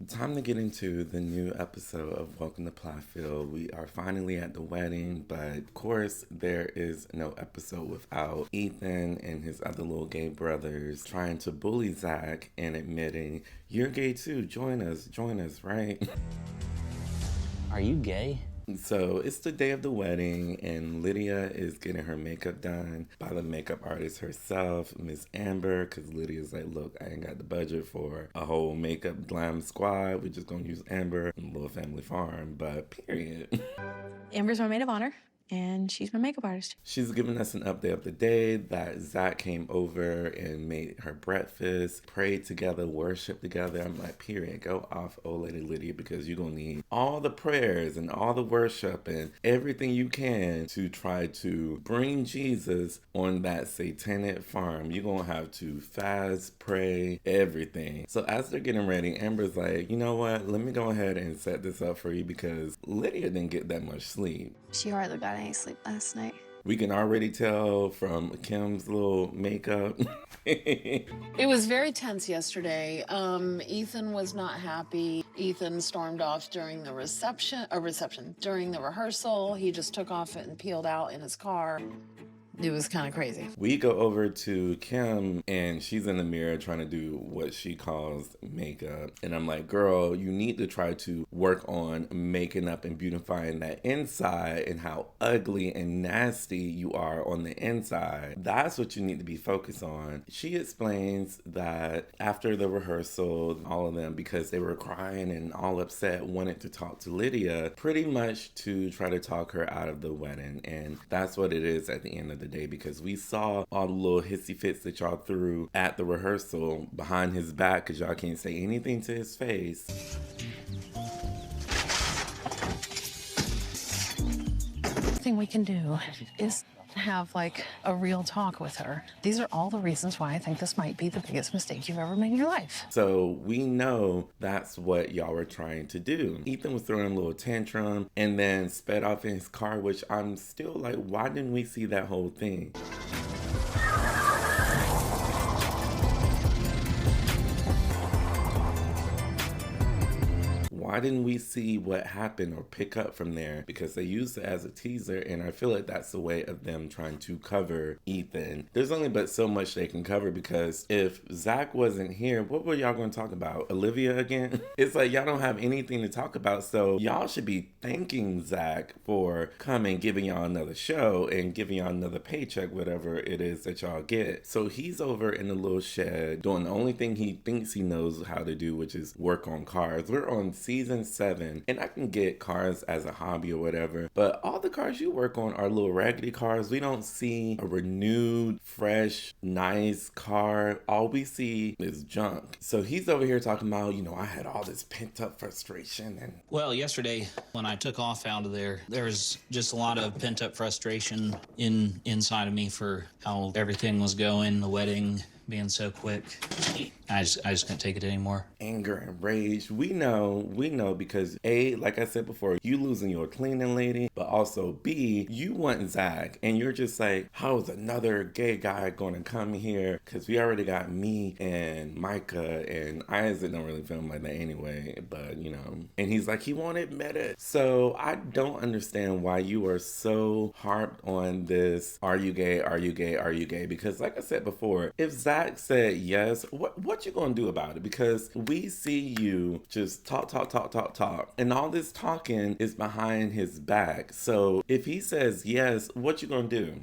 Time to get into the new episode of Welcome to Plathville. We are finally at the wedding, but of course there is no episode without Ethan and his other little gay brothers trying to bully Zac and admitting, you're gay too, join us, right? Are you gay? So it's the day of the wedding, and Lydia is getting her makeup done by the makeup artist herself, Miss Amber, because Lydia's like, look, I ain't got the budget for a whole makeup glam squad. We're just going to use Amber and Little Family Farm, but period. Amber's my maid of honor, and she's my makeup artist. She's giving us an update of the day that Zac came over and made her breakfast, prayed together, worshiped together. I'm like, period, go off, old lady Lydia, because you're going to need all the prayers and all the worship and everything you can to try to bring Jesus on that satanic farm. You're going to have to fast, pray, everything. So as they're getting ready, Amber's like, you know what? Let me go ahead and set this up for you because Lydia didn't get that much sleep. She hardly got any sleep last night. We can already tell from Kim's little makeup. It was very tense yesterday. Ethan was not happy. Ethan stormed off during the during the rehearsal. He just took off and peeled out in his car. It was kind of crazy. We go over to Kim and she's in the mirror trying to do what she calls makeup. And I'm like, girl, you need to try to work on making up and beautifying that inside and how ugly and nasty you are on the inside. That's what you need to be focused on. She explains that after the rehearsal, all of them, because they were crying and all upset, wanted to talk to Lydia pretty much to try to talk her out of the wedding. And that's what it is at the end of the day, because we saw all the little hissy fits that y'all threw at the rehearsal behind his back because y'all can't say anything to his face. The thing we can do is have like a real talk with her. These are all the reasons why I think this might be the biggest mistake you've ever made in your life. So we know that's what y'all were trying to do. Ethan was throwing a little tantrum and then sped off in his car, which I'm still like, why didn't we see that whole thing? Why didn't we see what happened or pick up from there? Because they used it as a teaser, and I feel like that's the way of them trying to cover Ethan. There's only but so much they can cover, because if Zac wasn't here, what were y'all going to talk about? Olivia again? It's like y'all don't have anything to talk about, so y'all should be thanking Zac for coming, giving y'all another show and giving y'all another paycheck, whatever it is that y'all get. So he's over in the little shed doing the only thing he thinks he knows how to do, which is work on cars. We're on season 7, and I can get cars as a hobby or whatever, but all the cars you work on are little raggedy cars. We don't see a renewed, fresh, nice car. All we see is junk. So he's over here talking about, I had all this pent up frustration. And Well, yesterday when I took off out of there was just a lot of pent up frustration inside of me for how everything was going, the wedding being so quick. I just couldn't take it anymore. Anger and rage. We know because A, like I said before, you losing your cleaning lady, but also B, you want Zac, and you're just like, how's another gay guy gonna come here? Because we already got me and Micah, and Isaac don't really film like that anyway, but and he's like, he won't admit it. So I don't understand why you are so harped on this, are you gay, are you gay, are you gay? Because like I said before, if Zac said yes, what you gonna do about it? Because we see you just talk, and all this talking is behind his back. So if he says yes, what you gonna do?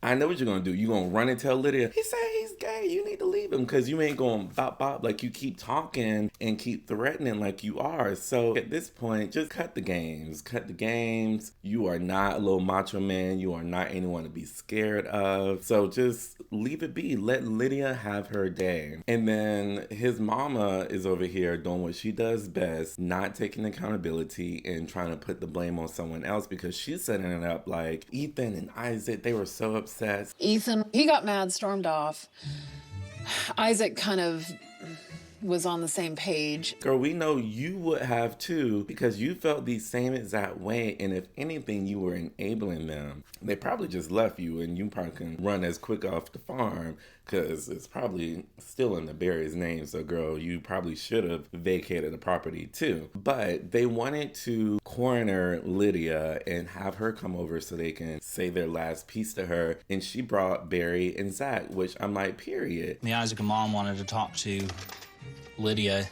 I know what you're gonna do. You're gonna run and tell Lydia, he said he's gay, you need to leave him, because you ain't gonna bop like you keep talking and keep threatening like you are. So at this point, just cut the games. You are not a little macho man. You are not anyone to be scared of. So just leave it be. Let Lydia have her day. And then his mama is over here doing what she does best, not taking accountability and trying to put the blame on someone else, because she's setting it up like Ethan and Isaac, they were so upset. Ethan, he got mad, stormed off. Isaac kind of was on the same page. Girl, we know you would have too, because you felt the same exact way, and if anything, you were enabling them. They probably just left you, and you probably can run as quick off the farm, because it's probably still in the Barry's name. So girl, you probably should have vacated the property too. But they wanted to corner Lydia and have her come over so they can say their last piece to her. And she brought Barry and Zach, which I'm like, period. The Isaac and Mom wanted to talk to Lydia,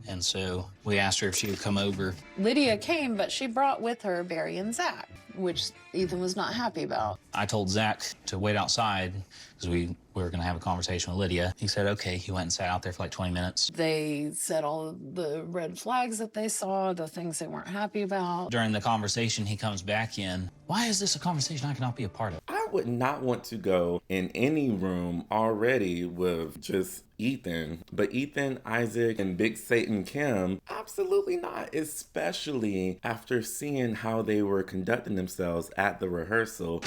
and so we asked her if she would come over. Lydia came, but she brought with her Barry and Zach, which Ethan was not happy about. I told Zach to wait outside because we were going to have a conversation with Lydia. He said, okay. He went and sat out there for like 20 minutes. They said all of the red flags that they saw, the things they weren't happy about. During the conversation, he comes back in. Why is this a conversation I cannot be a part of? I would not want to go in any room already with just Ethan, but Ethan, Isaac, and Big Satan Kim, absolutely not, especially after seeing how they were conducting themselves at the rehearsal.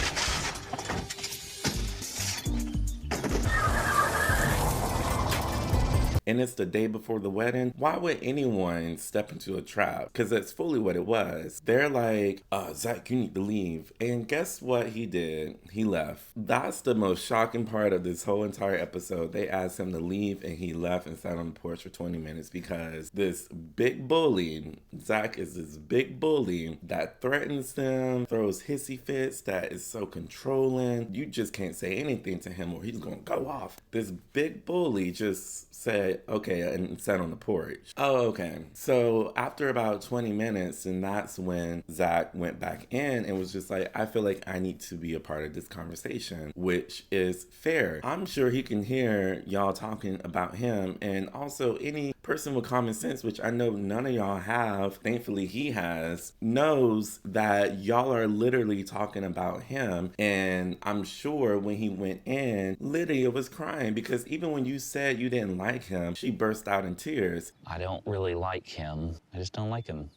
And it's the day before the wedding. Why would anyone step into a trap? Because that's fully what it was. They're like, Zach, you need to leave. And guess what he did? He left. That's the most shocking part of this whole entire episode. They asked him to leave and he left and sat on the porch for 20 minutes because this big bully, Zach is this big bully that threatens them, throws hissy fits, that is so controlling. You just can't say anything to him or he's going to go off. This big bully just said, okay, and sat on the porch. Oh, okay. So after about 20 minutes, and that's when Zach went back in and was just like, I feel like I need to be a part of this conversation, which is fair. I'm sure he can hear y'all talking about him, and also any person with common sense, which I know none of y'all have, thankfully he has, knows that y'all are literally talking about him. And I'm sure when he went in, Lydia was crying because even when you said you didn't like him, she burst out in tears. I don't really like him. I just don't like him.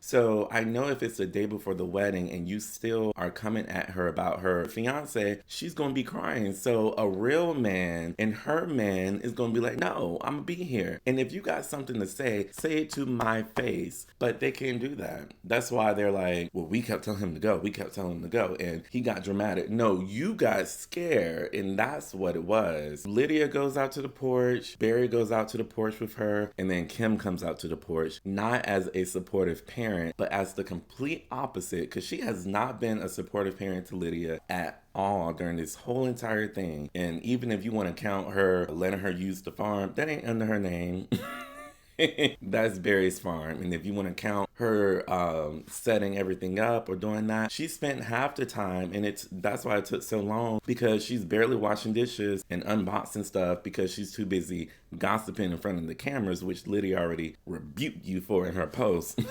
So I know if it's the day before the wedding and you still are coming at her about her fiance, she's going to be crying. So a real man and her man is going to be like, no, I'm going to be here. And if you got something to say it to my face. But they can't do that. That's why they're like, well, we kept telling him to go. We kept telling him to go. And he got dramatic. No, you got scared. And that's what it was. Lydia goes out to the porch. Barry goes out to the porch with her. And then Kim comes out to the porch, not as a supportive parent, but as the complete opposite, because she has not been a supportive parent to Lydia at all during this whole entire thing. And even if you want to count her letting her use the farm, that ain't under her name. That's Barry's farm. And if you want to count her setting everything up or doing that, she spent half the time, and that's why it took so long, because she's barely washing dishes and unboxing stuff because she's too busy gossiping in front of the cameras, which Lydia already rebuked you for in her post.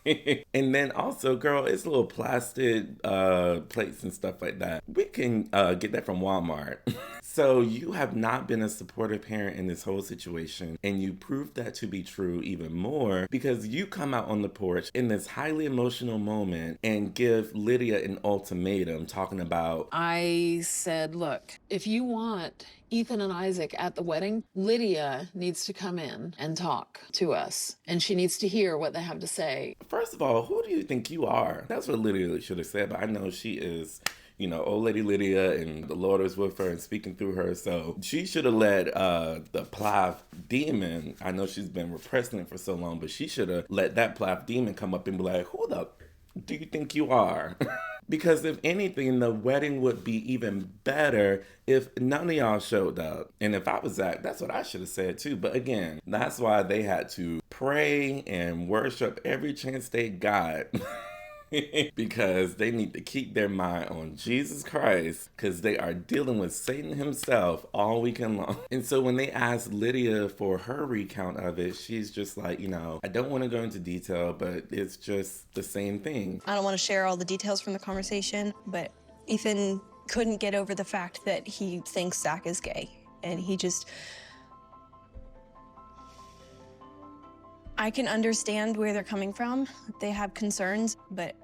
And then also, girl, it's little plastic plates and stuff like that. We can get that from Walmart. So you have not been a supportive parent in this whole situation, and you proved that to be true even more because you come out on the porch in this highly emotional moment and give Lydia an ultimatum talking about, I said, look, if you want Ethan and Isaac at the wedding, Lydia needs to come in and talk to us, and she needs to hear what they have to say. First of all, who do you think you are? That's what Lydia should have said, but I know she is, you know, old lady Lydia, and the Lord is with her and speaking through her. So she should have let the Plath demon, I know she's been repressing it for so long, but she should have let that Plath demon come up and be like, who the do you think you are? Because if anything, the wedding would be even better if none of y'all showed up. And if I was Zach, that's what I should have said too. But again, that's why they had to pray and worship every chance they got. Because they need to keep their mind on Jesus Christ, because they are dealing with Satan himself all weekend long. And so when they asked Lydia for her recount of it, she's just like, you know, I don't want to go into detail, but it's just the same thing. I don't want to share all the details from the conversation, but Ethan couldn't get over the fact that he thinks Zach is gay. And he just... I can understand where they're coming from. They have concerns, but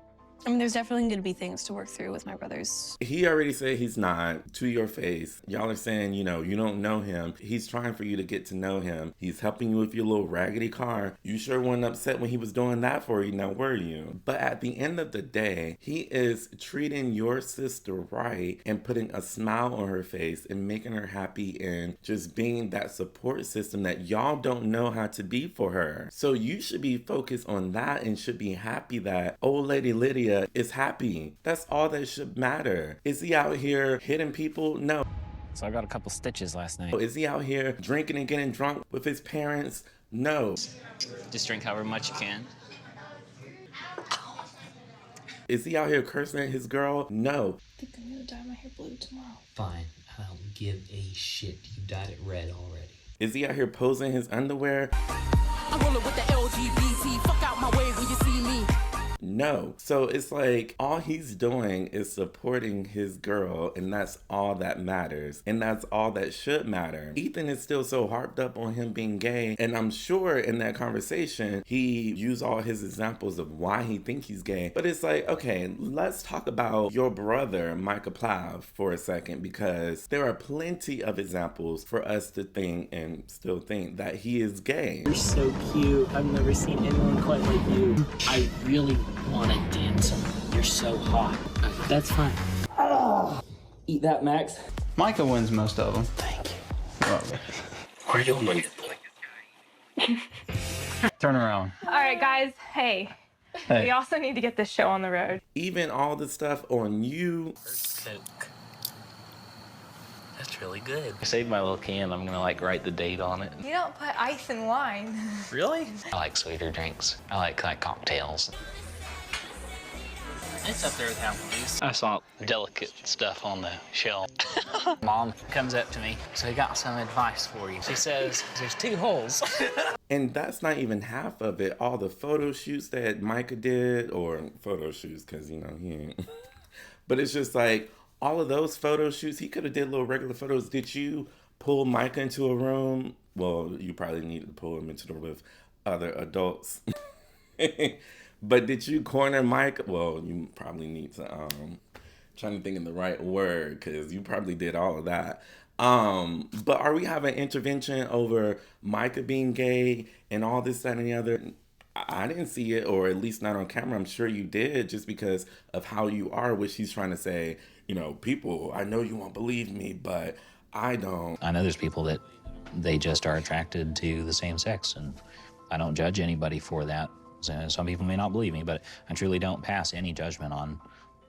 I mean, there's definitely going to be things to work through with my brothers. He already said he's not, to your face. Y'all are saying, you know, you don't know him. He's trying for you to get to know him. He's helping you with your little raggedy car. You sure weren't upset when he was doing that for you, now were you? But at the end of the day, he is treating your sister right and putting a smile on her face and making her happy and just being that support system that y'all don't know how to be for her. So you should be focused on that and should be happy that old lady Lydia is happy. That's all that should matter. Is he out here hitting people? No. So I got a couple stitches last night. Is he out here drinking and getting drunk with his parents? No. Just drink however much you can. Is he out here cursing at his girl? No. I think I'm gonna dye my hair blue tomorrow. Fine, I don't give a shit. You dyed it red already. Is he out here posing his underwear? I'm rolling with the LGBT. Fuck out my way when you see me. No. So it's like all he's doing is supporting his girl, and that's all that matters. And that's all that should matter. Ethan is still so harped up on him being gay, and I'm sure in that conversation he used all his examples of why he thinks he's gay. But it's like, okay, let's talk about your brother, Micah Plath, for a second, because there are plenty of examples for us to think and still think that he is gay. You're so cute. I've never seen anyone quite like you. I really want to dance. You're so hot. That's fine. Oh. Eat that, Max. Micah wins most of them. Thank you. Well, Where you want to turn around. All right, guys. Hey. We also need to get this show on the road. Even all the stuff on you. Coke. That's really good. I saved my little can. I'm gonna like write the date on it. You don't put ice in wine. Really? I like sweeter drinks. I like cocktails. It's up there with Applebee's. I saw delicate stuff on the shelf. Mom comes up to me. So I got some advice for you. She says, there's 2 holes. And that's not even half of it. All the photo shoots that Micah did, or photo shoots, because, you know, he ain't. But it's just like, all of those photo shoots, he could have did little regular photos. Did you pull Micah into a room? Well, you probably needed to pull him into the room with other adults. But did you corner Micah? Well, you probably need to, trying to think of the right word, because you probably did all of that. But are we having intervention over Micah being gay and all this, that, and the other? I didn't see it, or at least not on camera. I'm sure you did, just because of how you are, which he's trying to say, you know, people, I know you won't believe me, but I don't. I know there's people that they just are attracted to the same sex, and I don't judge anybody for that. So some people may not believe me, but I truly don't pass any judgment on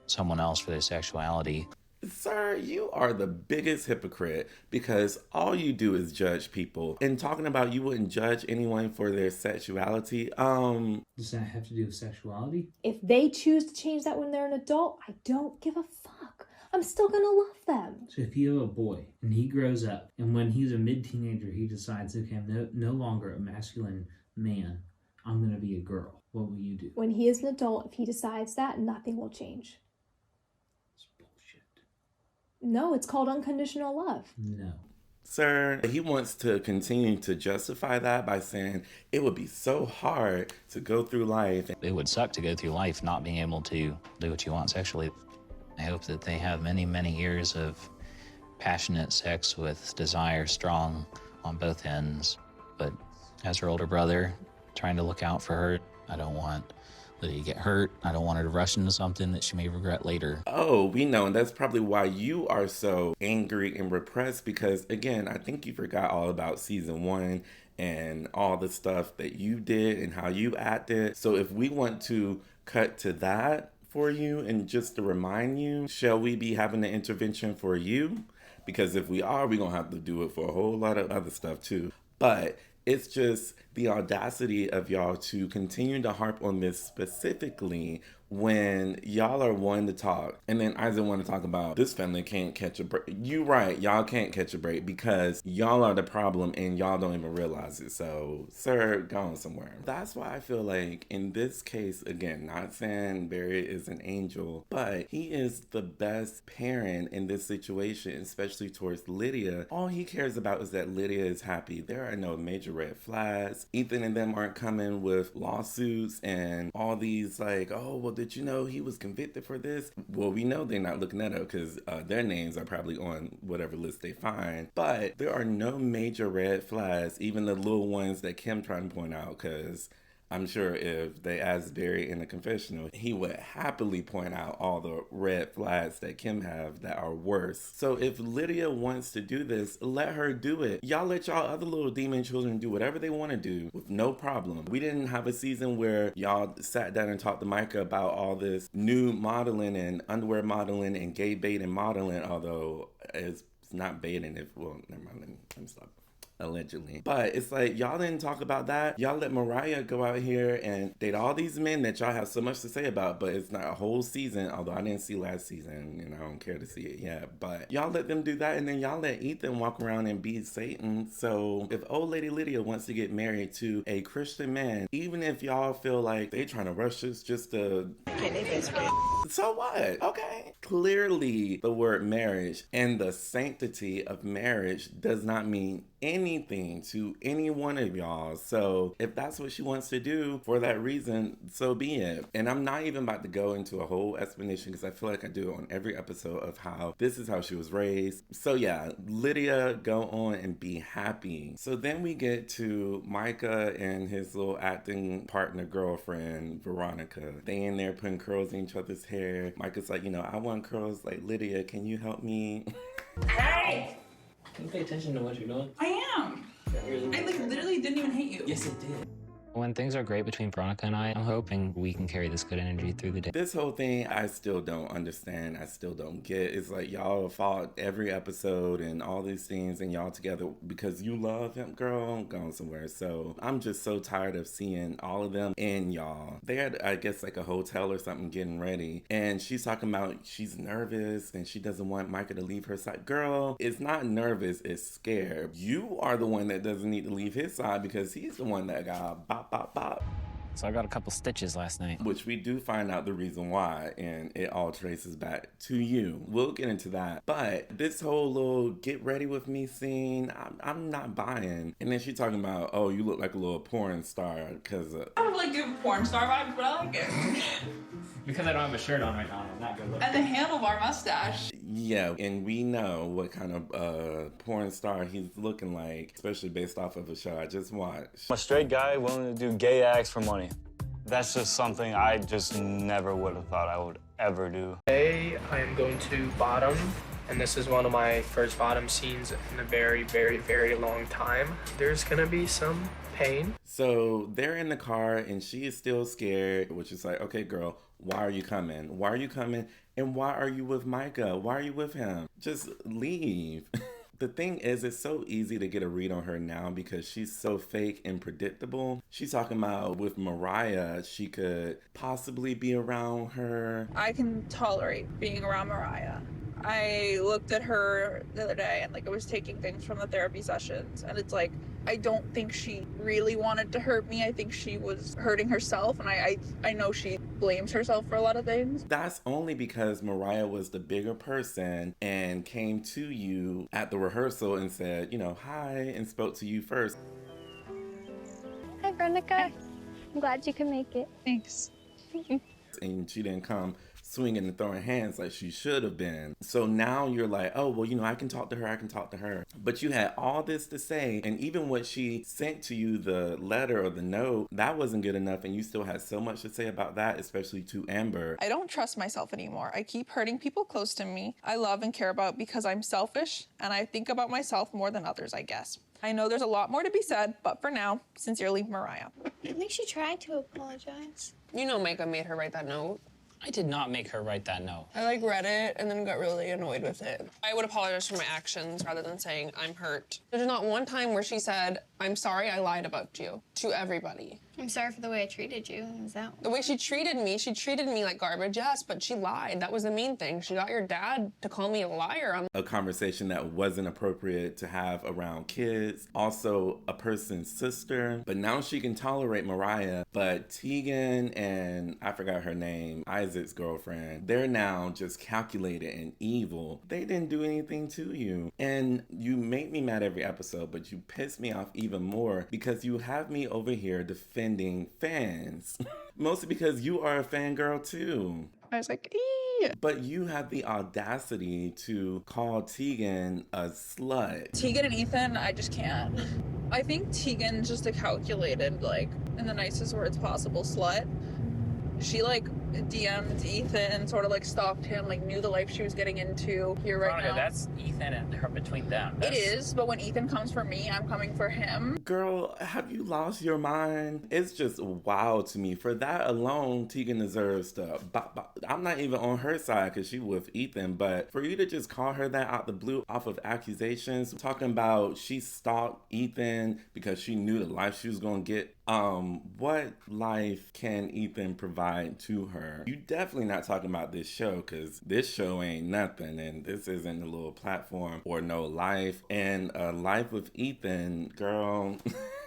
someone else for their sexuality. Sir, you are the biggest hypocrite, because all you do is judge people. And talking about you wouldn't judge anyone for their sexuality, Does that have to do with sexuality? If they choose to change that when they're an adult, I don't give a fuck. I'm still gonna love them. So if you have a boy and he grows up and when he's a mid-teenager he decides, okay, I'm no longer a masculine man, I'm gonna be a girl, what will you do? When he is an adult, if he decides that, nothing will change. It's bullshit. No, it's called unconditional love. No. Sir, he wants to continue to justify that by saying it would be so hard to go through life. It would suck to go through life not being able to do what you want sexually. I hope that they have many, many years of passionate sex with desire strong on both ends. But as her older brother, trying to look out for her, I don't want Lydia to get hurt. I don't want her to rush into something that she may regret later. Oh, we know, and that's probably why you are so angry and repressed, because, again, I think you forgot all about season 1 and all the stuff that you did and how you acted. So if we want to cut to that for you and just to remind you, shall we be having an intervention for you? Because if we are, we're going to have to do it for a whole lot of other stuff too. But it's just the audacity of y'all to continue to harp on this specifically when y'all are one to talk. And then Isaac want to talk about this family can't catch a break. You right, y'all can't catch a break because y'all are the problem and y'all don't even realize it. So, sir, go on somewhere. That's why I feel like in this case, again, not saying Barry is an angel, but he is the best parent in this situation, especially towards Lydia. All he cares about is that Lydia is happy. There are no major red flags. Ethan and them aren't coming with lawsuits and all these like, oh, well, did you know he was convicted for this? Well, we know they're not looking that up because their names are probably on whatever list they find. But there are no major red flags, even the little ones that Kim trying to point out, because I'm sure if they asked Barry in the confessional, he would happily point out all the red flags that Kim have that are worse. So if Lydia wants to do this, let her do it. Y'all let y'all other little demon children do whatever they want to do with no problem. We didn't have a season where y'all sat down and talked to Micah about all this nude modeling and underwear modeling and gay baiting modeling, although it's not baiting well, never mind, let me stop. Allegedly. But it's like, y'all didn't talk about that. Y'all let Mariah go out here and date all these men that y'all have so much to say about, but it's not a whole season, although I didn't see last season and I don't care to see it yet. But y'all let them do that, and then y'all let Ethan walk around and be Satan. So if old lady Lydia wants to get married to a Christian man, even if y'all feel like they trying to rush this just to... So what? Okay. Clearly, the word marriage and the sanctity of marriage does not mean anything to any one of y'all. So if that's what she wants to do for that reason, so be it. And I'm not even about to go into a whole explanation because I feel like I do on every episode of how this is how she was raised. So yeah, Lydia, go on and be happy. So then we get to Micah and his little acting partner girlfriend, Veronica. They in there putting curls in each other's hair. Micah's like, I want curls like Lydia. Can you help me? Hey! Can you pay attention to what you're doing? I am. I literally didn't even hate you. Yes, it did. When things are great between Veronica and I'm hoping we can carry this good energy through the day. This whole thing, I still don't understand. I still don't get. It's like y'all fought every episode and all these things and y'all together because you love him. Girl, I'm going somewhere. So I'm just so tired of seeing all of them and y'all. They had, I guess, like a hotel or something getting ready. And she's talking about she's nervous and she doesn't want Micah to leave her side. Girl, it's not nervous, it's scared. You are the one that doesn't need to leave his side because he's the one that got bop. So I got a couple stitches last night. Which we do find out the reason why, and it all traces back to you. We'll get into that. But this whole little get ready with me scene, I'm not buying. And then she's talking about, oh, you look like a little porn star because I don't really give porn star vibes, but I like it. Because I don't have a shirt on right now, I'm not good looking. And the handlebar mustache. Yeah, and we know what kind of porn star he's looking like, especially based off of a show I just watched. I'm a straight guy willing to do gay acts for money. That's just something I just never would have thought I would ever do. Today, I am going to bottom, and this is one of my first bottom scenes in a very, very, very long time. There's gonna be some pain. So they're in the car, and she is still scared, which is like, okay, girl, why are you coming? Why are you coming? And why are you with Micah? Why are you with him? Just leave. The thing is, it's so easy to get a read on her now because she's so fake and predictable. She's talking about with Mariah, she could possibly be around her. I can tolerate being around Mariah. I looked at her the other day and I was taking things from the therapy sessions, and it's like, I don't think she really wanted to hurt me. I think she was hurting herself, and I know she blames herself for a lot of things. That's only because Mariah was the bigger person and came to you at the rehearsal and said, hi, and spoke to you first. Hi, Veronica. I'm glad you can make it. Thanks. And she didn't come swinging and throwing hands like she should have been. So now you're like, oh, well, I can talk to her. But you had all this to say, and even what she sent to you, the letter or the note, that wasn't good enough, and you still had so much to say about that, especially to Amber. I don't trust myself anymore. I keep hurting people close to me I love and care about because I'm selfish, and I think about myself more than others, I guess. I know there's a lot more to be said, but for now, sincerely, Mariah. At least she tried to apologize. You know Micah made her write that note. I did not make her write that note. I read it and then got really annoyed with it. I would apologize for my actions rather than saying I'm hurt. There's not one time where she said, I'm sorry I lied about you to everybody. I'm sorry for the way I treated you. Is that the way she treated me like garbage? Yes, but she lied. That was the main thing. She got your dad to call me a liar. A conversation that wasn't appropriate to have around kids. Also a person's sister. But now she can tolerate Mariah. But Tegan and I forgot her name, Isaac's girlfriend. They're now just calculated and evil. They didn't do anything to you. And you make me mad every episode, but you piss me off even more because you have me over here defending fans. Mostly because you are a fangirl too. I was like, but you have the audacity to call Tegan a slut. Tegan and Ethan, I just can't. I think Tegan's just a calculated, like, in the nicest words possible, slut. She, like, DM'd Ethan and sort of, like, stalked him, like, knew the life she was getting into here right Veronica, now. that's Ethan and her between them. It is, but when Ethan comes for me, I'm coming for him. Girl, have you lost your mind? It's just wild to me. For that alone, Tegan deserves to... I'm not even on her side because she with Ethan, but for you to just call her that out the blue off of accusations, talking about she stalked Ethan because she knew the life she was going to get. What life can Ethan provide to her? You definitely not talking about this show because this show ain't nothing and this isn't a little platform or no life. And a life with Ethan, girl...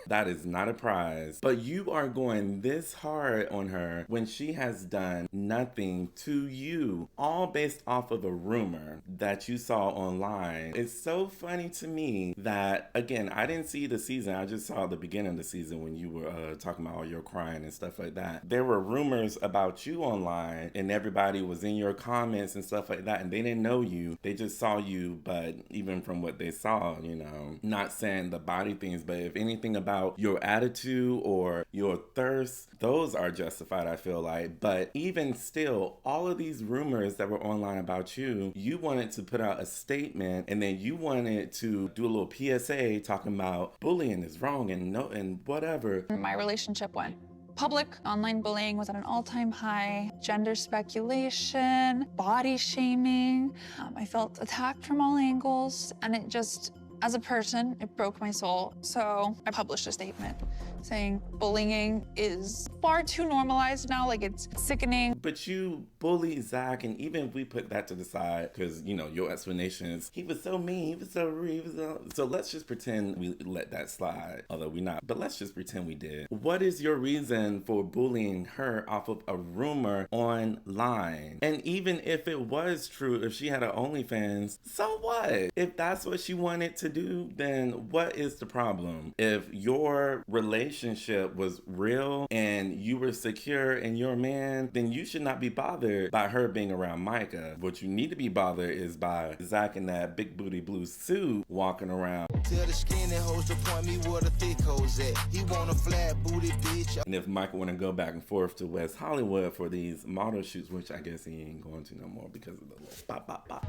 That is not a prize. But you are going this hard on her when she has done nothing to you, all based off of a rumor that you saw online. It's so funny to me that, again, I didn't see the season. I just saw the beginning of the season when you were talking about all your crying and stuff like that. There were rumors about you online and everybody was in your comments and stuff like that, and they didn't know you. They just saw you, but even from what they saw, you know, not saying the body things, but if anything about your attitude or your thirst, those are justified, I feel like. But even still, all of these rumors that were online about you, you wanted to put out a statement and then you wanted to do a little PSA talking about bullying is wrong and whatever. My relationship went public. Online bullying was at an all-time high. Gender speculation, body shaming. I felt attacked from all angles, and it just, as a person, it broke my soul. So I published a statement saying bullying is far too normalized now, like it's sickening. But you bully Zach, and even if we put that to the side, because, you know, your explanation is, he was so mean, he was so rude, he was so let's just pretend we let that slide, although we're not, but let's just pretend we did. What is your reason for bullying her off of a rumor online? And even if it was true, if she had an OnlyFans, so what? If that's what she wanted to do, then what is the problem? If your relationship was real and you were secure in your man, then you should not be bothered by her being around Micah. What you need to be bothered is by Zach in that big booty blue suit walking around. Tell the skinny hoes to point me where the thick hoes at. He want a flat booty bitch. And if Micah want to go back and forth to West Hollywood for these model shoots, which I guess he ain't going to no more because of the little pop, pop, pop.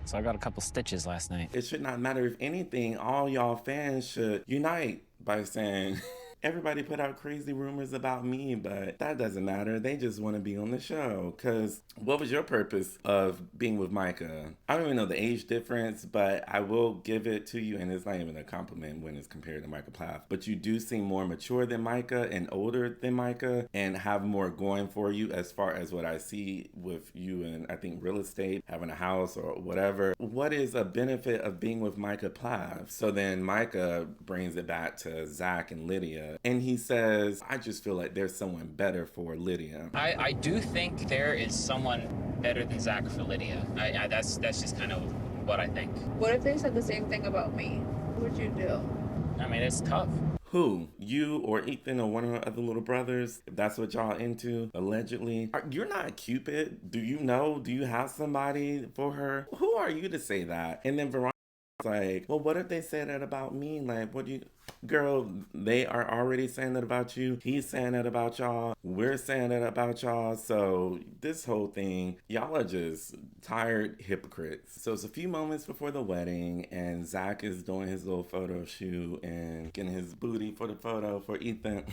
So I got a couple stitches last night. It should not matter. If anything, all y'all fans should unite by saying... Everybody put out crazy rumors about me, but that doesn't matter. They just want to be on the show. Because what was your purpose of being with Micah? I don't even know the age difference, but I will give it to you, and it's not even a compliment when it's compared to Micah Plath. But you do seem more mature than Micah and older than Micah and have more going for you as far as what I see with you in, I think, real estate, having a house or whatever. What is a benefit of being with Micah Plath? So then Micah brings it back to Zach and Lydia. And he says, I just feel like there's someone better for Lydia. I do think there is someone better than Zach for Lydia. That's just kind of what I think. What if they said the same thing about me? What would you do? I mean, it's tough. Who? You or Ethan or one of her other little brothers? If that's what y'all into, allegedly. You're not Cupid. Do you know? Do you have somebody for her? Who are you to say that? And then Veronica's like, well, what if they say that about me? Like, what do you... Girl, they are already saying that about you. He's saying that about y'all. We're saying that about y'all. So this whole thing, y'all are just tired hypocrites. So it's a few moments before the wedding and Zach is doing his little photo shoot and getting his booty for the photo for Ethan.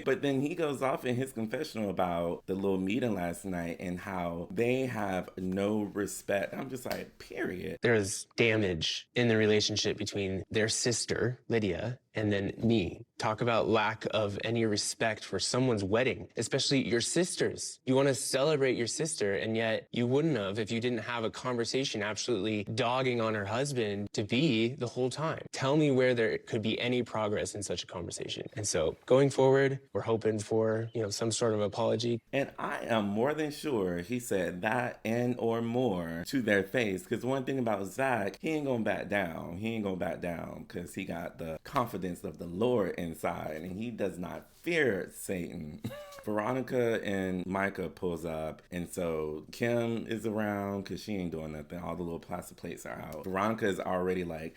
But then he goes off in his confessional about the little meeting last night and how they have no respect. I'm just like, period. There's damage in the relationship between their sister, Lydia, And then me. Talk about lack of any respect for someone's wedding, especially your sister's. You want to celebrate your sister, and yet you wouldn't have if you didn't have a conversation absolutely dogging on her husband to be the whole time. Tell me where there could be any progress in such a conversation. And so going forward, we're hoping for, some sort of apology. And I am more than sure he said that and or more to their face. Because one thing about Zach, he ain't gonna back down. He ain't gonna back down because he got the confidence of the Lord inside, and he does not fear Satan. Veronica and Micah pulls up, and so Kim is around because she ain't doing nothing. All the little plastic plates are out. Veronica is already like,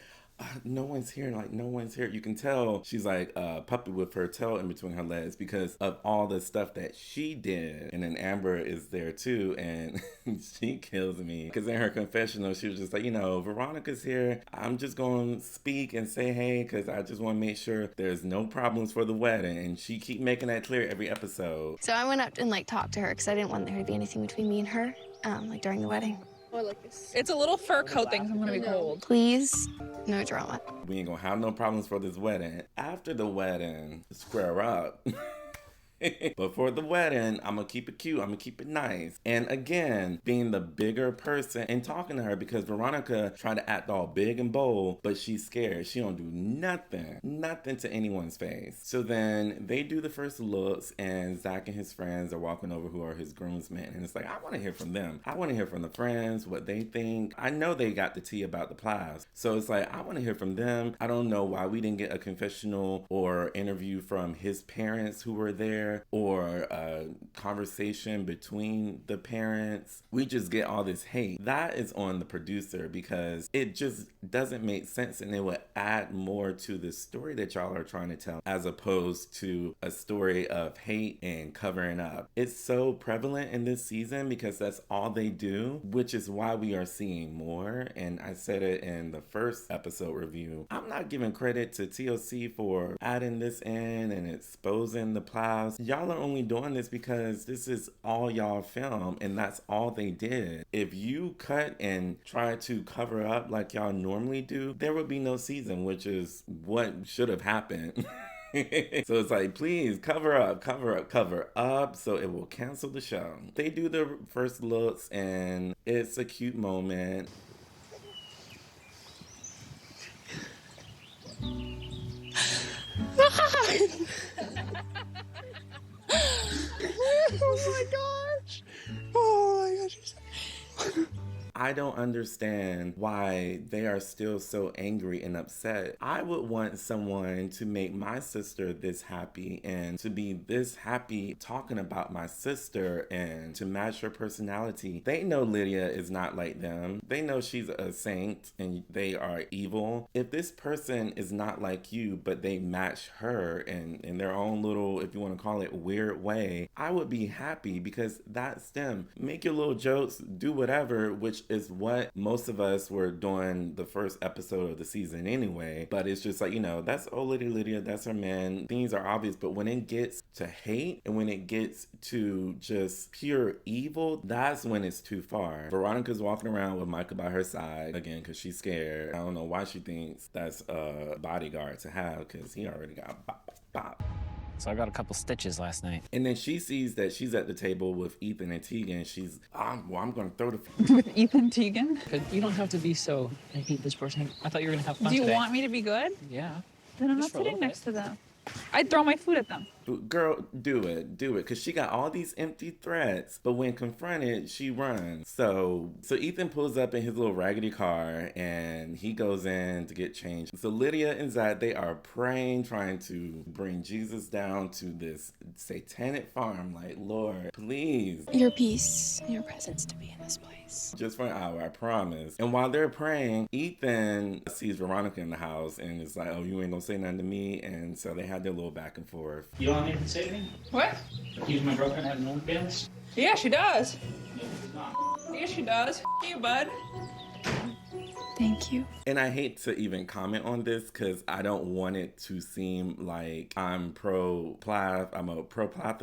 no one's here, like no one's here. You can tell she's like a puppy with her tail in between her legs because of all the stuff that she did. And then Amber is there too, and she kills me because in her confessional she was just like, Veronica's here, I'm just gonna speak and say hey because I just want to make sure there's no problems for the wedding. And she keep making that clear every episode. So I went up and talked to her because I didn't want there to be anything between me and her, during the wedding. Oh, I like this. It's a little fur coat thing, so I'm gonna be cold. Please, no drama. We ain't gonna have no problems for this wedding. After the wedding, square up. But for the wedding, I'm gonna keep it cute, I'm gonna keep it nice. And again, being the bigger person and talking to her because Veronica tried to act all big and bold, but she's scared. She don't do nothing to anyone's face. So then they do the first looks, and Zach and his friends are walking over, who are his groomsmen. And it's like, I want to hear from them. I want to hear from the friends, what they think. I know they got the tea about the Plaths. So it's like, I want to hear from them. I don't know why we didn't get a confessional or interview from his parents who were there, or a conversation between the parents. We just get all this hate. That is on the producer because it just doesn't make sense, and it would add more to the story that y'all are trying to tell as opposed to a story of hate and covering up. It's so prevalent in this season because that's all they do, which is why we are seeing more. And I said it in the first episode review. I'm not giving credit to TLC for adding this in and exposing the Plaths. Y'all are only doing this because this is all y'all film, and that's all they did. If you cut and try to cover up like y'all normally do, there would be no season, which is what should have happened. So it's like, please cover up so it will cancel the show. They do the first looks, and it's a cute moment. Oh my gosh. Oh my gosh. I don't understand why they are still so angry and upset. I would want someone to make my sister this happy and to be this happy talking about my sister and to match her personality. They know Lydia is not like them. They know she's a saint and they are evil. If this person is not like you, but they match her in their own little, if you want to call it, weird way, I would be happy because that's them. Make your little jokes, do whatever, which is what most of us were doing the first episode of the season anyway. But it's just like, that's old lady Lydia, that's her man. Things are obvious, but when it gets to hate and when it gets to just pure evil, that's when it's too far. Veronica's walking around with Micah by her side again because she's scared. I don't know why she thinks that's a bodyguard to have because he already got bop. So I got a couple stitches last night. And then she sees that she's at the table with Ethan and Tegan. She's, I'm going to throw the... With Ethan Tegan? You don't have to be so, I hate this person. I thought you were going to have fun Do you today. want me to be good? Yeah. Then I'm Just not for a sitting little next to them. I'd throw my food at them. Girl, do it, because she got all these empty threats, but when confronted, she runs. So Ethan pulls up in his little raggedy car, and he goes in to get changed. So Lydia and Zach, they are praying, trying to bring Jesus down to this satanic farm. Like, Lord, please. Your peace, your presence to be in this place. Just for an hour, I promise. And while they're praying, Ethan sees Veronica in the house, and is like, oh, you ain't gonna say nothing to me? And so they had their little back and forth. You don't want me to say anything? What? Use my girlfriend having no feelings? Yeah, she does. No, it's not. Yeah, she does. You, bud. Thank you. And I hate to even comment on this because I don't want it to seem like I'm pro Plath. I'm a pro Plath.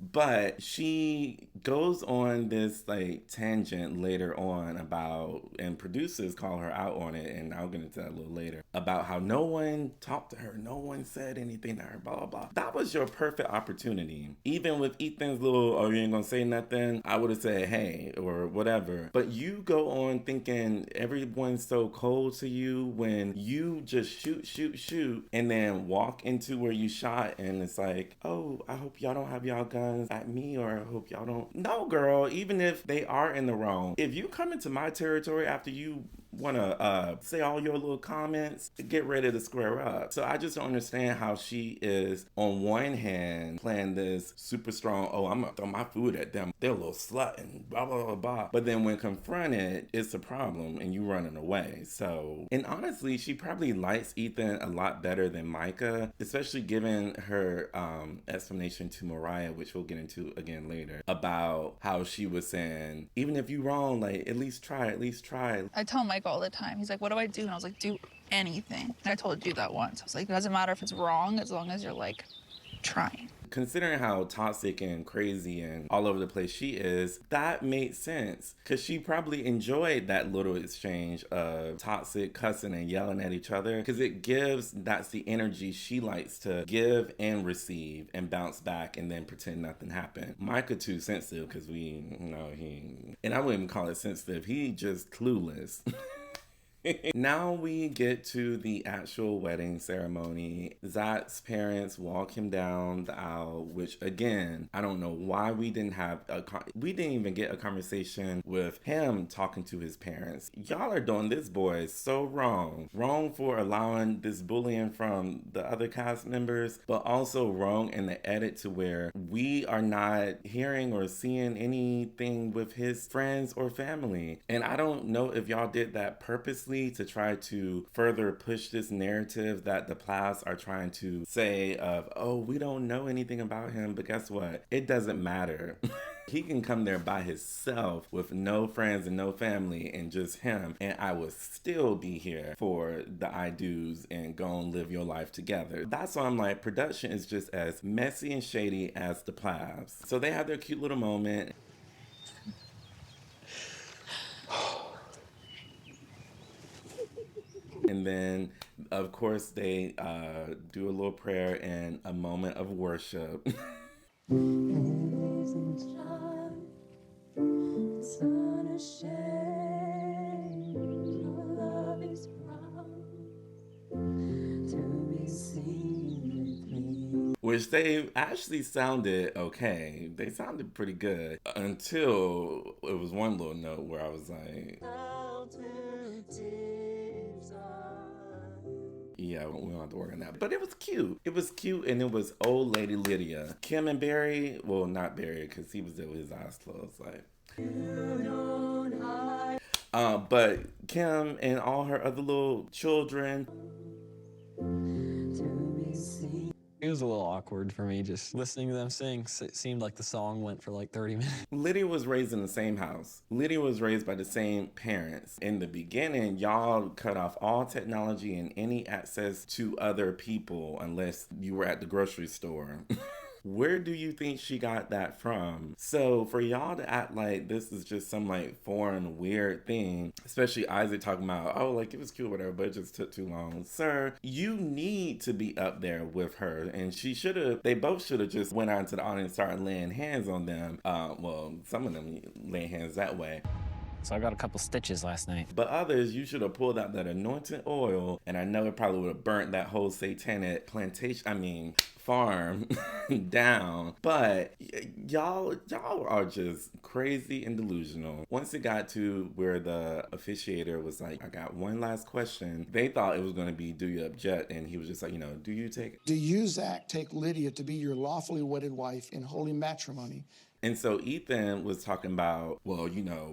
But she goes on this like tangent later on about, and producers call her out on it, and I'll get into that a little later, about how no one talked to her, no one said anything to her, blah, blah, blah. That was your perfect opportunity. Even with Ethan's little, oh, you ain't gonna say nothing, I would have said, hey, or whatever. But you go on thinking everyone's so cold to you when you just shoot, and then walk into where you shot, and it's like, oh, I hope y'all don't have y'all guns at me, or I hope y'all don't. No, girl, even if they are in the wrong, if you come into my territory after you want to say all your little comments, get ready to square up. So I just don't understand how she is on one hand playing this super strong, oh, I'm gonna throw my food at them, they're a little slut and blah blah blah blah, but then when confronted, it's a problem and you running away. So, and honestly, she probably likes Ethan a lot better than Micah, especially given her explanation to Mariah, which we'll get into again later, about how she was saying, even if you wrong, like at least try. I tell Mike all the time, he's like, what do I do? And I was like, do anything. And I told you that once. I was like, it doesn't matter if it's wrong as long as you're like trying. Considering how toxic and crazy and all over the place she is, that made sense. Because she probably enjoyed that little exchange of toxic cussing and yelling at each other. Because that's the energy she likes to give and receive and bounce back and then pretend nothing happened. Micah too sensitive because and I wouldn't even call it sensitive. He just clueless. Now we get to the actual wedding ceremony. Zach's parents walk him down the aisle, which again, I don't know why we didn't even get a conversation with him talking to his parents. Y'all are doing this boy so wrong. Wrong for allowing this bullying from the other cast members, but also wrong in the edit to where we are not hearing or seeing anything with his friends or family. And I don't know if y'all did that purposely to try to further push this narrative that the Plaths are trying to say of, oh, we don't know anything about him, but guess what? It doesn't matter. He can come there by himself with no friends and no family and just him, and I would still be here for the I do's and go and live your life together. That's why I'm like, production is just as messy and shady as the Plaths. So they have their cute little moment. And then, of course, they do a little prayer and a moment of worship. Which they actually sounded okay. They sounded pretty good until it was one little note where I was like, yeah, we don't have to work on that. But it was cute. It was cute, and it was old lady Lydia. Kim and Barry, well, not Barry, because he was there with his eyes closed, like. But Kim and all her other little children. It was a little awkward for me just listening to them sing. It seemed like the song went for like 30 minutes. Lydia was raised in the same house. Lydia was raised by the same parents. In the beginning, y'all cut off all technology and any access to other people unless you were at the grocery store. Where do you think she got that from? So for y'all to act like this is just some like foreign weird thing, especially Isaac talking about, oh, like it was cute, whatever, but it just took too long. Sir, you need to be up there with her. And they both should have just went out to the audience and started laying hands on them. Well, some of them lay hands that way. So I got a couple stitches last night. But others, you should have pulled out that anointed oil, and I know it probably would have burnt that whole satanic farm down. But y'all are just crazy and delusional. Once it got to where the officiator was like, I got one last question, they thought it was going to be, do you object? And he was just like, do you take... Do you, Zach, take Lydia to be your lawfully wedded wife in holy matrimony? And so Ethan was talking about, well,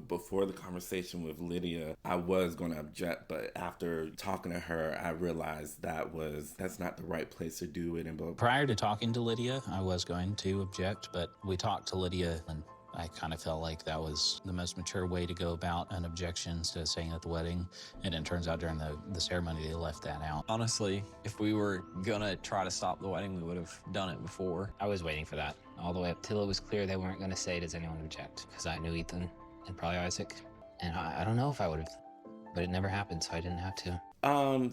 before the conversation with Lydia, I was going to object, but after talking to her, I realized that's not the right place to do it. And prior to talking to Lydia, I was going to object, but we talked to Lydia and I kind of felt like that was the most mature way to go about an objection instead of saying at the wedding. And it turns out during the ceremony, they left that out. Honestly, if we were gonna try to stop the wedding, we would have done it before. I was waiting for that all the way up till it was clear they weren't going to say, does anyone object? Because I knew Ethan and probably Isaac. And I don't know if I would have, but it never happened, so I didn't have to.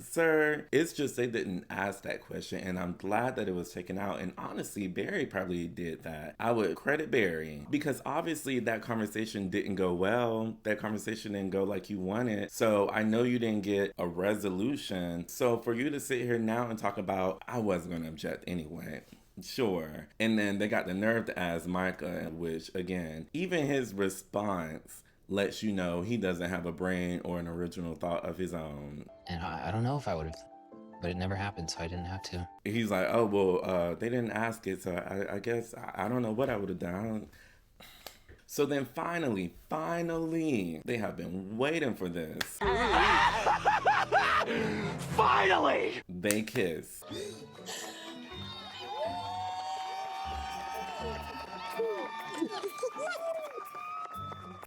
Sir, it's just they didn't ask that question, and I'm glad that it was taken out. And honestly, Barry probably did that. I would credit Barry, because obviously that conversation didn't go well. That conversation didn't go like you wanted. So I know you didn't get a resolution. So for you to sit here now and talk about, I wasn't going to object anyway. Sure. And then they got the nerve to ask Micah, which again, even his response lets you know he doesn't have a brain or an original thought of his own. And I don't know if I would have, but it never happened, so I didn't have to. He's like, oh, well, they didn't ask it, so I guess I don't know what I would have done. So then finally, they have been waiting for this. Finally! They kiss.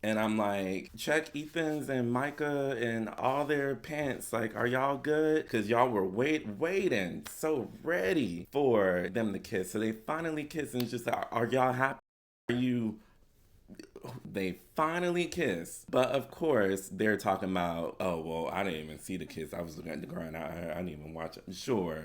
And I'm like, check Ethan's and Micah and all their pants. Like, are y'all good? Because y'all were waiting, so ready for them to kiss. So they finally kiss, and it's just, are y'all happy? Are you... They finally kiss. But of course, they're talking about, oh, well, I didn't even see the kiss. I was looking at the ground. I didn't even watch it. Sure.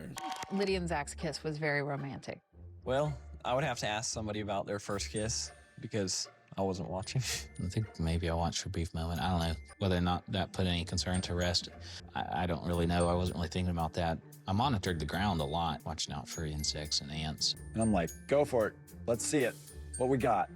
Lydia and Zach's kiss was very romantic. Well, I would have to ask somebody about their first kiss because I wasn't watching. I think maybe I watched for a brief moment. I don't know whether or not that put any concern to rest. I don't really know. I wasn't really thinking about that. I monitored the ground a lot, watching out for insects and ants. And I'm like, go for it. Let's see it. What we got?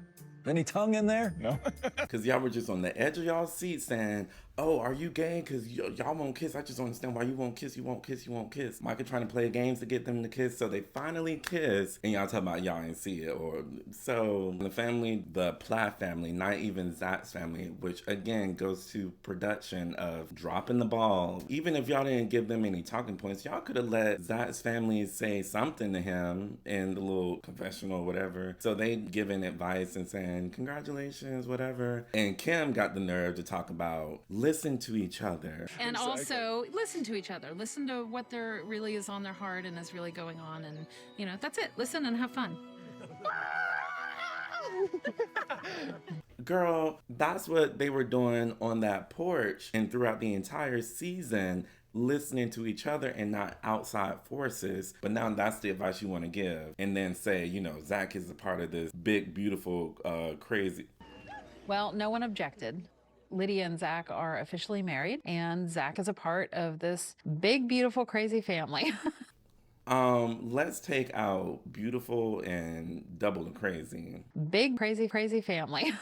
Any tongue in there? No. Because y'all were just on the edge of y'all seats saying, oh, are you gay? Because y'all won't kiss. I just don't understand why you won't kiss. You won't kiss. You won't kiss. Micah trying to play games to get them to kiss. So they finally kiss. And y'all talking about y'all ain't see it. Or so the family, the Plath family, not even Zach's family, which again goes to production of dropping the ball. Even if y'all didn't give them any talking points, y'all could have let Zach's family say something to him in the little confessional or whatever. So they giving advice and saying, congratulations, whatever. And Kim got the nerve to talk about listen to each other. And also listen to each other. Listen to what there really is on their heart and is really going on. And, you know, that's it. Listen and have fun. Girl, that's what they were doing on that porch and throughout the entire season, listening to each other and not outside forces. But now that's the advice you want to give. And then say, you know, Zach is a part of this big, beautiful, crazy. Well, no one objected. Lydia and Zach are officially married, and Zach is a part of this big, beautiful, crazy family. Let's take out beautiful and double and crazy. Big, crazy, crazy family.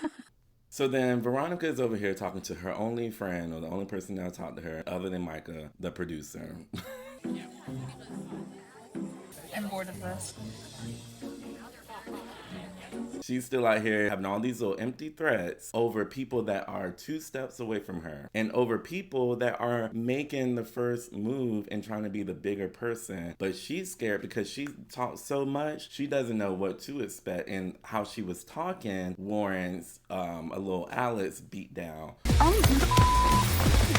So then Veronica is over here talking to her only friend, or the only person that'll talk to her other than Micah, the producer. I'm bored of this. She's still out here having all these little empty threats over people that are 2 steps away from her and over people that are making the first move and trying to be the bigger person. But she's scared because she talks so much, she doesn't know what to expect, and how she was talking warrants a little Alex beat down.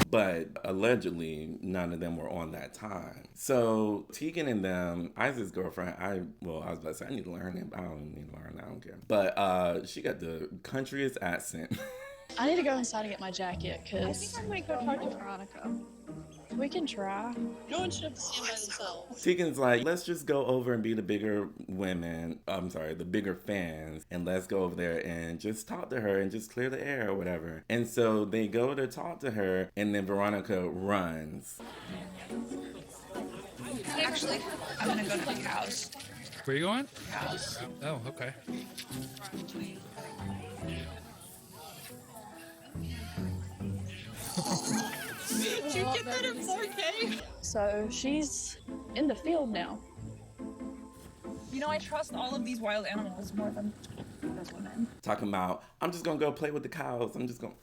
But allegedly, none of them were on that time. So Tegan and them, Isaac's girlfriend, I was about to say, I need to learn it, but I don't need to learn it, I don't care. But she got the countryest accent. I need to go inside and get my jacket, because I think I might go talk to Veronica. we can try. No one should have to stand by themselves. Tegan's like, let's just go over and be the bigger the bigger fans, and let's go over there and just talk to her and just clear the air or whatever. And so they go to talk to her, and then Veronica runs. Actually, I'm gonna go to the cows. Where are you going? Cows. Oh, okay. Did you get that in 4K? So she's in the field now. You know, I trust all of these wild animals more than those women. Talking about, I'm just gonna go play with the cows. I'm just gonna...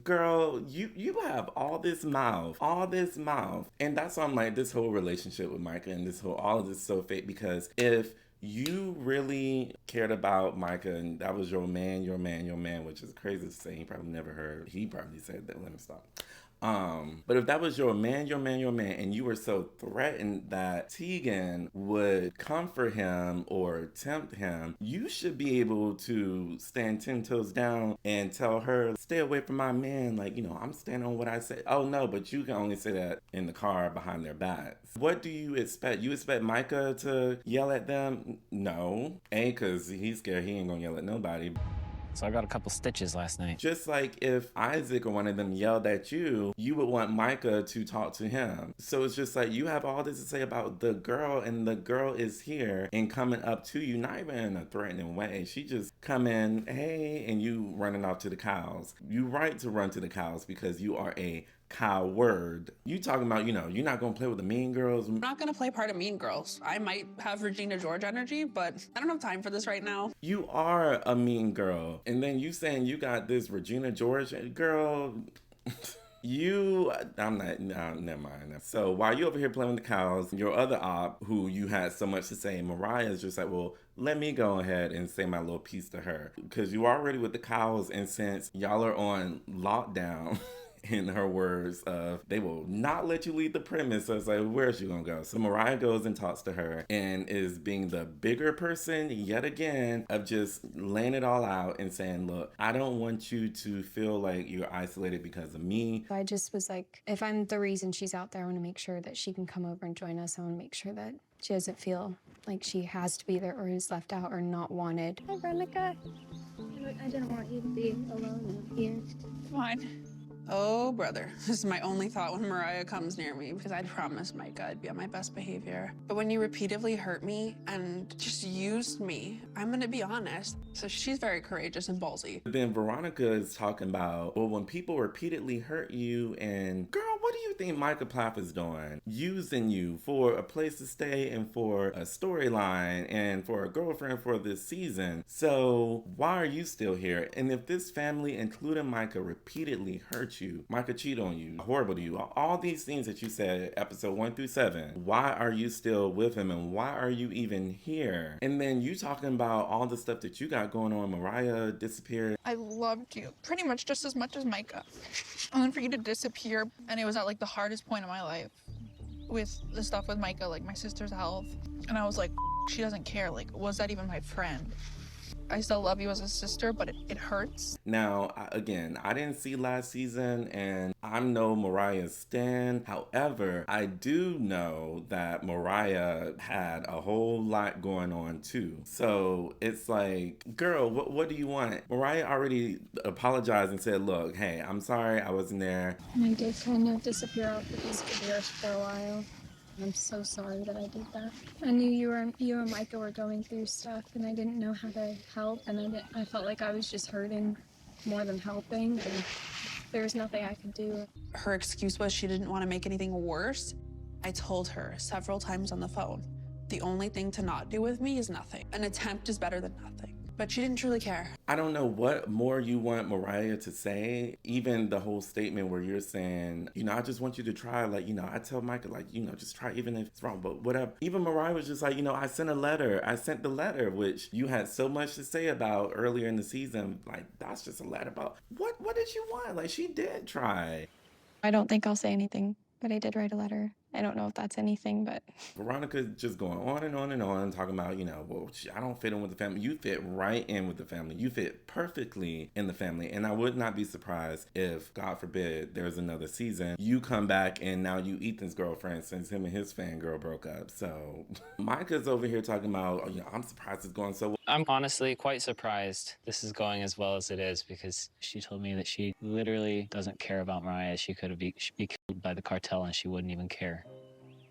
Girl, you have all this mouth. And that's why I'm like, this whole relationship with Micah and all of this is so fake, because if you really only cared about Micah and that was your man, which is crazy to say. He probably never heard. He probably said that. Let me stop. But if that was your man, and you were so threatened that Tegan would comfort him or tempt him, you should be able to stand 10 toes down and tell her, stay away from my man. Like, I'm standing on what I said. Oh no, but you can only say that in the car behind their backs. What do you expect? You expect Micah to yell at them? No. A, because he's scared he ain't gonna yell at nobody. So I got a couple stitches last night. Just like if Isaac or one of them yelled at you, you would want Micah to talk to him. So it's just like you have all this to say about the girl, and the girl is here and coming up to you, not even in a threatening way. She just come in, hey, and you running off to the cows. You right to run to the cows because you are a coward. You talking about, you're not gonna play with the mean girls. I'm not gonna play part of Mean Girls. I might have Regina George energy, but I don't have time for this right now. You are a mean girl. And then you saying you got this Regina George girl. Never mind. So while you over here playing with the cows, your other op, who you had so much to say, Mariah, is just like, well, let me go ahead and say my little piece to her. Because you already with the cows, and since y'all are on lockdown, in her words of, they will not let you leave the premise. So it's like, where's she gonna go? So Mariah goes and talks to her and is being the bigger person yet again of just laying it all out and saying, look, I don't want you to feel like you're isolated because of me. I just was like, if I'm the reason she's out there, I want to make sure that she can come over and join us. I want to make sure that she doesn't feel like she has to be there or is left out or not wanted. Hi, Veronica. I didn't want you to be alone out here. Fine. Oh, brother. This is my only thought when Mariah comes near me, because I'd promised Micah I'd be on my best behavior. But when you repeatedly hurt me and just used me, I'm gonna be honest. So she's very courageous and ballsy. Then Veronica is talking about, well, when people repeatedly hurt you, and girl, what do you think Micah Plath is doing? Using you for a place to stay and for a storyline and for a girlfriend for this season. So why are you still here? And if this family, including Micah, repeatedly hurt you, Micah cheat on you, horrible to you, all these things that you said, episode 1 through 7, why are you still with him and why are you even here? And then you talking about all the stuff that you got going on. Mariah disappeared. I loved you pretty much just as much as Micah. And then for you to disappear, and it was at like the hardest point of my life with the stuff with Micah, like my sister's health. And I was like, she doesn't care. Like, was that even my friend? I still love you as a sister, but it hurts. Now, again, I didn't see last season, and I'm no Mariah's stan. However, I do know that Mariah had a whole lot going on too. So it's like, girl, what do you want? Mariah already apologized and said, look, hey, I'm sorry I wasn't there. I did kind of disappear off the face of the earth for a while. I'm so sorry that I did that. I knew you and Micah were going through stuff, and I didn't know how to help, and I felt like I was just hurting more than helping, and there was nothing I could do. Her excuse was she didn't want to make anything worse. I told her several times on the phone, the only thing to not do with me is nothing. An attempt is better than nothing. But she didn't truly care. I don't know what more you want Mariah to say. Even the whole statement where you're saying, I just want you to try. Like, I tell Micah, like, just try even if it's wrong. But whatever. Even Mariah was just like, I sent a letter. I sent the letter, which you had so much to say about earlier in the season. Like, that's just a letter about what did you want? Like, she did try. I don't think I'll say anything, but I did write a letter. I don't know if that's anything, but... Veronica's just going on and on and on, talking about, well, I don't fit in with the family. You fit right in with the family. You fit perfectly in the family. And I would not be surprised if, God forbid, there's another season, you come back and now you Ethan's girlfriend since him and his fangirl broke up. So Micah's over here talking about, I'm surprised it's going so well. I'm honestly quite surprised this is going as well as it is, because she told me that she literally doesn't care about Mariah. She could be killed by the cartel and she wouldn't even care.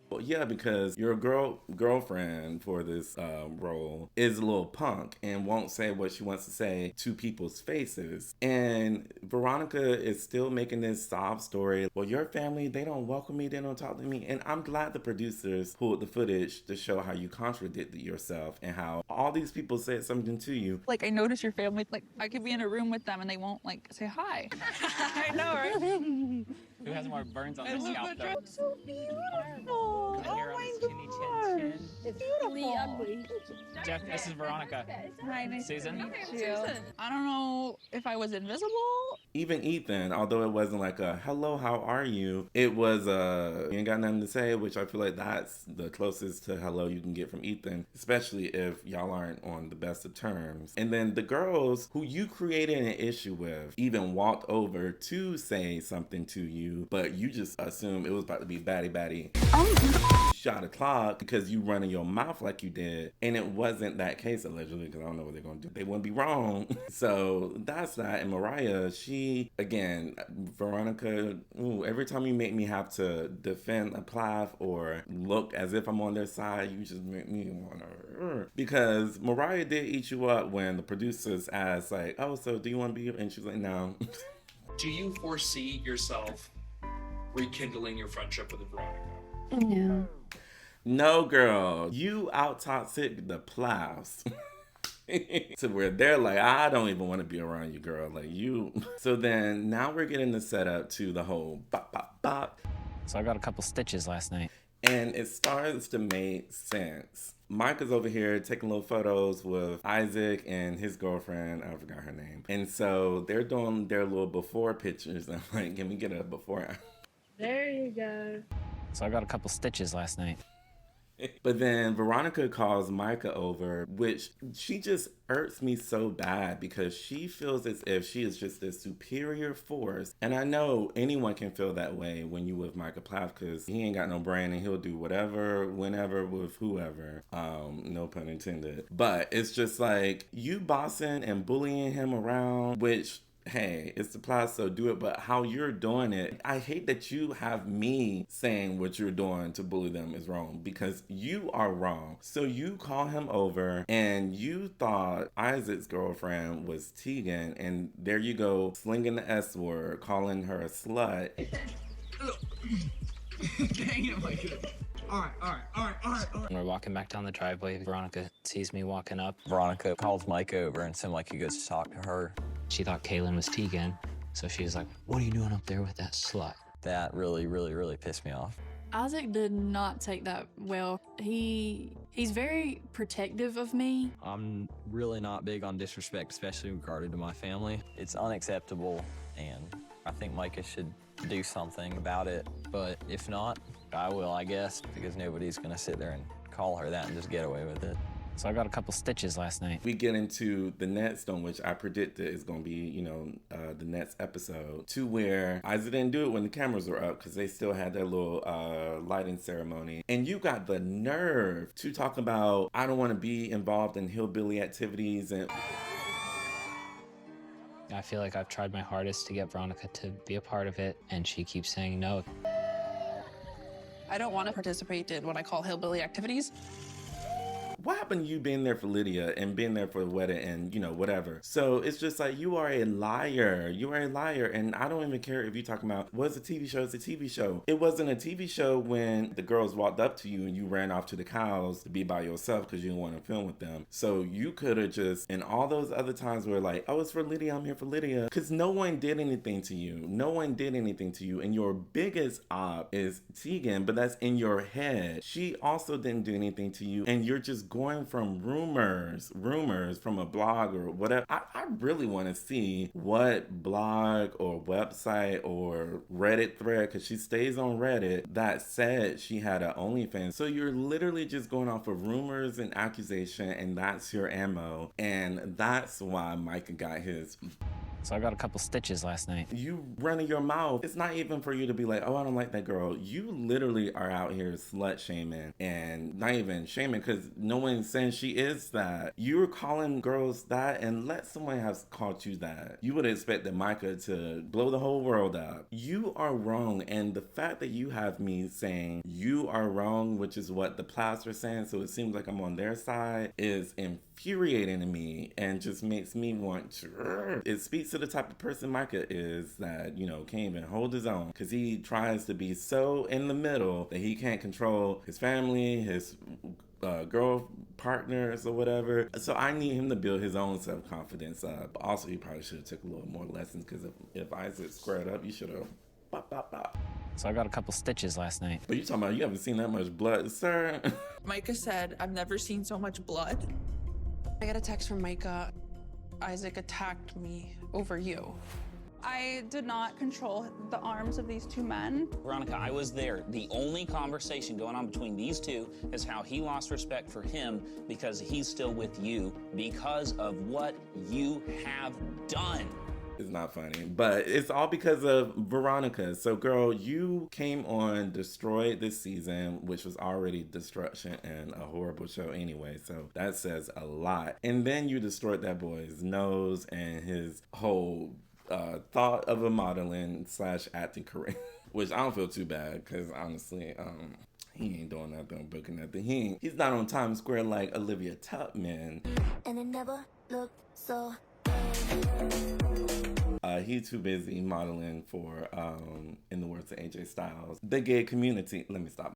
Well, yeah, because your girlfriend for this role is a little punk and won't say what she wants to say to people's faces. And Veronica is still making this sob story. Well, your family, they don't welcome me, they don't talk to me. And I'm glad the producers pulled the footage to show how you contradicted yourself and how all these people said something to you. Like, I notice your family, like, I could be in a room with them and they won't, like, say hi. I know, right? Who has more burns on their love scalp, that though? dress. So beautiful. And here on his chinny chin. It's beautiful. Ugly. Jeff, this is Veronica. Hi, nice Susan. to meet you. I don't know if I was invisible. Even Ethan, although it wasn't like a hello, how are you? It was you ain't got nothing to say, which I feel like that's the closest to hello you can get from Ethan, especially if y'all aren't on the best of terms. And then the girls who you created an issue with even walked over to say something to you, but you just assumed it was about to be batty. Shot a clock because you running your mouth like you did, and it wasn't that case allegedly, because I don't know what they're gonna do. They wouldn't be wrong. So that's that. And Mariah, she again, Veronica, every time you make me have to defend a Plath or look as if I'm on their side, you just make me wanna, because Mariah did eat you up when the producers asked like, oh, so do you want to be, and she's like, no. Do you foresee yourself rekindling your friendship with Veronica? No. No, girl, you out toxic the Plaths. To where they're like, I don't even want to be around you, girl. Like you. So then now we're getting the setup to the whole bop, bop, bop. So I got a couple stitches last night. And it starts to make sense. Micah's over here taking little photos with Isaac and his girlfriend. I forgot her name. And so they're doing their little before pictures. I'm like, can we get a before? There you go. So I got a couple stitches last night. But then Veronica calls Micah over, which she just irks me so bad because she feels as if she is just this superior force. And I know anyone can feel that way when you with Micah Plath, because he ain't got no brain and he'll do whatever, whenever, with whoever. No pun intended. But it's just like you bossing and bullying him around, which, hey, it's the Plath, so do it. But how you're doing it, I hate that you have me saying what you're doing to bully them is wrong, because you are wrong. So you call him over and you thought Isaac's girlfriend was Tegan, and there you go, slinging the S word, calling her a slut. Dang it, Micah. All right. When we're walking back down the driveway, Veronica sees me walking up. Veronica calls Micah over and seemed like he goes to talk to her. She thought Kaylin was Tegan, so she was like, what are you doing up there with that slut? That really pissed me off. Isaac did not take that well. He's very protective of me. I'm really not big on disrespect, especially regarding to my family. It's unacceptable, and I think Micah should do something about it. But if not, I will, I guess, because nobody's gonna sit there and call her that and just get away with it. So I got a couple stitches last night. We get into the next stone, which I predicted is going to be, the next episode, to where Isaac didn't do it when the cameras were up because they still had their little lighting ceremony. And you got the nerve to talk about, I don't want to be involved in hillbilly activities. And I feel like I've tried my hardest to get Veronica to be a part of it, and she keeps saying no. I don't want to participate in what I call hillbilly activities. what happened to you being there for Lydia and being there for the wedding and, whatever? So it's just like, you are a liar. You are a liar. And I don't even care if you're talking about, what's a TV show? It's a TV show. It wasn't a TV show when the girls walked up to you and you ran off to the cows to be by yourself because you didn't want to film with them. So you could have just, and all those other times where like, oh, it's for Lydia, I'm here for Lydia. Because no one did anything to you. No one did anything to you. And your biggest op is Tegan, but that's in your head. She also didn't do anything to you. And you're just going from rumors from a blog or whatever. I really want to see what blog or website or Reddit thread, because she stays on Reddit, that said she had an OnlyFans. So you're literally just going off of rumors and accusation, and that's your ammo. And that's why Micah got his. So I got a couple stitches last night. You running your mouth. It's not even for you to be like, oh, I don't like that girl. You literally are out here slut shaming, and not even shaming because no one's saying she is that. You're calling girls that, and let someone have called you that. You would expect that Micah to blow the whole world up. You are wrong, and the fact that you have me saying you are wrong, which is what the Plaths are saying, so it seems like I'm on their side, is infuriating to me and just makes me want to. It speaks to the type of person Micah is that, can't even hold his own, because he tries to be so in the middle that he can't control his family, his girl partners or whatever. So I need him to build his own self-confidence up. Also, he probably should have took a little more lessons, because if Isaac squared up, you should have bop, bop, bop. So I got a couple stitches last night. But you talking about you haven't seen that much blood, sir? Micah said, I've never seen so much blood. I got a text from Micah. Isaac attacked me over you. I did not control the arms of these two men. Veronica, I was there. The only conversation going on between these two is how he lost respect for him because he's still with you because of what you have done. It's not funny, but it's all because of Veronica. So, girl, you came on Destroyed this season, which was already destruction and a horrible show anyway. So that says a lot. And then you destroyed that boy's nose and his whole thought of a modeling / acting career, which I don't feel too bad because honestly, he ain't doing nothing, booking nothing. He's not on Times Square like Olivia Tubman. And it never looked so He's too busy modeling for, in the words of AJ Styles, the gay community. Let me stop.